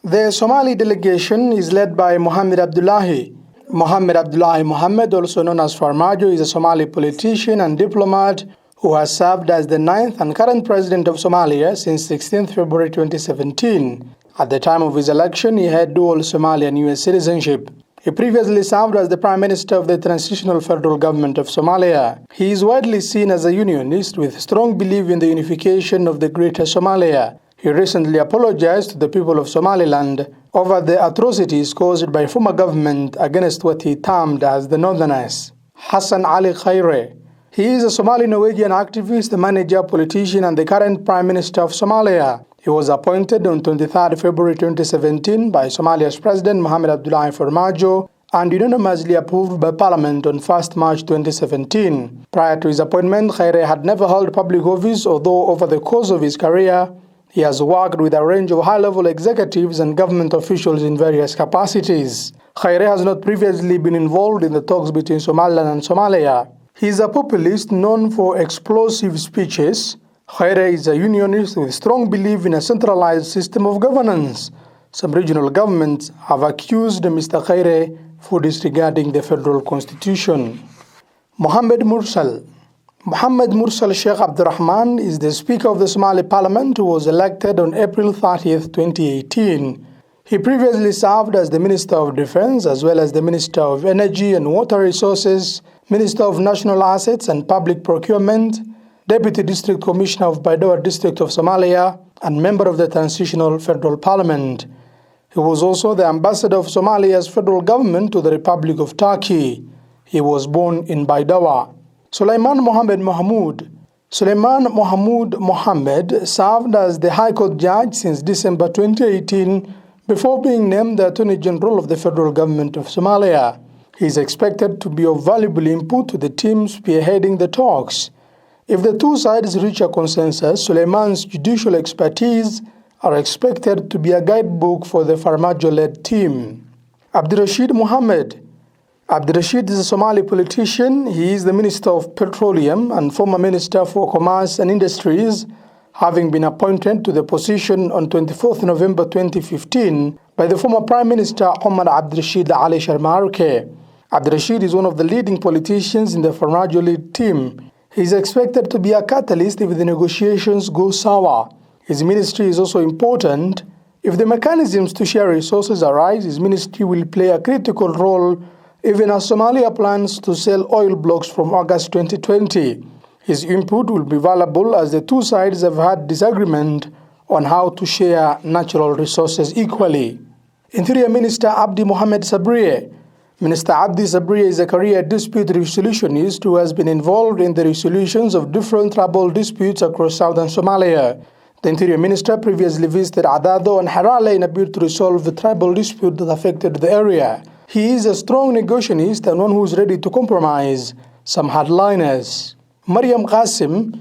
The Somali delegation is led by Mohamed Abdullahi. Mohamed Abdullahi Mohamed, also known as Farmajo, is a Somali politician and diplomat who has served as the 9th and current president of Somalia since 16 February 2017. At the time of his election, he had dual Somali and US citizenship. He previously served as the Prime Minister of the Transitional Federal Government of Somalia. He is widely seen as a unionist with strong belief in the unification of the Greater Somalia. He recently apologized to the people of Somaliland over the atrocities caused by former government against what he termed as the Northerners. Hassan Ali Khaire. He is a Somali-Norwegian activist, manager, politician, and the current Prime Minister of Somalia. He was appointed on 23 February 2017 by Somalia's President Mohamed Abdullahi Farmajo and unanimously approved by Parliament on 1 March 2017. Prior to his appointment, Khaire had never held public office, although over the course of his career, he has worked with a range of high-level executives and government officials in various capacities. Khaire has not previously been involved in the talks between Somaliland and Somalia. He is a populist known for explosive speeches. Khaire is a unionist with strong belief in a centralized system of governance. Some regional governments have accused Mr. Khaire for disregarding the federal constitution. Mohammed Mursal. Mohammed Mursal Sheikh Abdurrahman is the Speaker of the Somali Parliament who was elected on April 30, 2018. He previously served as the Minister of Defense as well as the Minister of Energy and Water Resources, Minister of National Assets and Public Procurement, Deputy District Commissioner of Baidoa District of Somalia, and member of the Transitional Federal Parliament. He was also the ambassador of Somalia's federal government to the Republic of Turkey. He was born in Baidoa. Sulaiman Mohammed Mahmoud. Sulaiman Mahmoud Mohammed served as the High Court judge since December 2018 before being named the Attorney General of the federal government of Somalia. He is expected to be of valuable input to the team spearheading the talks. If the two sides reach a consensus, Sulaiman's judicial expertise are expected to be a guidebook for the Farmajo-led team. Abdirashid Mohammed. Abdirashid is a Somali politician. He is the Minister of Petroleum and former Minister for Commerce and Industries, having been appointed to the position on 24 November 2015 by the former Prime Minister Omar Abdirashid Ali Sharmarke. Abdirashid is one of the leading politicians in the Farmajo-led team. He is expected to be a catalyst if the negotiations go sour. His ministry is also important. If the mechanisms to share resources arise, his ministry will play a critical role even as Somalia plans to sell oil blocks from August 2020. His input will be valuable as the two sides have had disagreement on how to share natural resources equally. Interior Minister Abdi Mohamed Sabriye. Minister Abdi Sabriye is a career dispute resolutionist who has been involved in the resolutions of different tribal disputes across southern Somalia. The Interior Minister previously visited Cadaado and Harare in a bid to resolve the tribal dispute that affected the area. He is a strong negotiationist and one who is ready to compromise. Some hardliners. Mariam Qasim.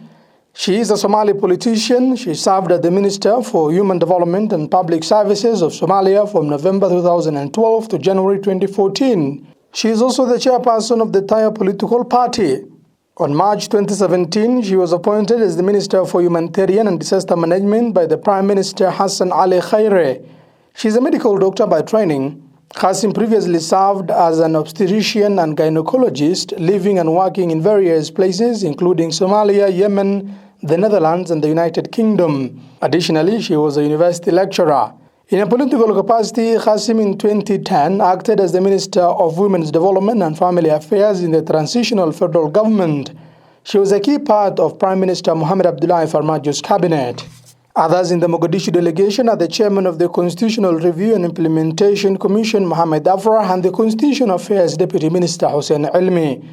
She is a Somali politician. She served as the Minister for Human Development and Public Services of Somalia from November 2012 to January 2014. She is also the chairperson of the Taya political party. On March 2017, she was appointed as the Minister for Humanitarian and Disaster Management by the Prime Minister Hassan Ali Khaire. She is a medical doctor by training. Qasim previously served as an obstetrician and gynecologist, living and working in various places including Somalia, Yemen, the Netherlands and the United Kingdom. Additionally, she was a university lecturer. In a political capacity, Qasim in 2010 acted as the Minister of Women's Development and Family Affairs in the Transitional Federal Government. She was a key part of Prime Minister Mohamed Abdullahi Farmajo's cabinet. Others in the Mogadishu delegation are the chairman of the Constitutional Review and Implementation Commission, Mohamed Afrah, and the Constitutional Affairs Deputy Minister, Hussein Ilmi.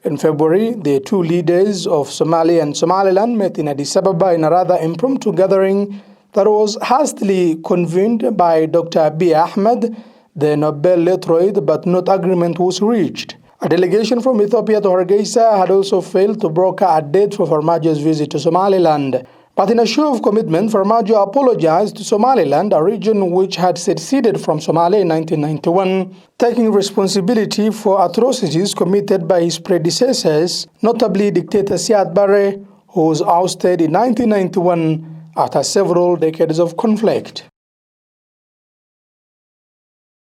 In February, the two leaders of Somalia and Somaliland met in Addis Ababa in a rather impromptu gathering that was hastily convened by Dr. Abiy Ahmed, the Nobel laureate, but no agreement was reached. A delegation from Ethiopia to Hargeisa had also failed to broker a date for Farmajo's visit to Somaliland. But in a show of commitment, Farmajo apologized to Somaliland, a region which had seceded from Somalia in 1991, taking responsibility for atrocities committed by his predecessors, notably dictator Siad Barre, who was ousted in 1991 after several decades of conflict.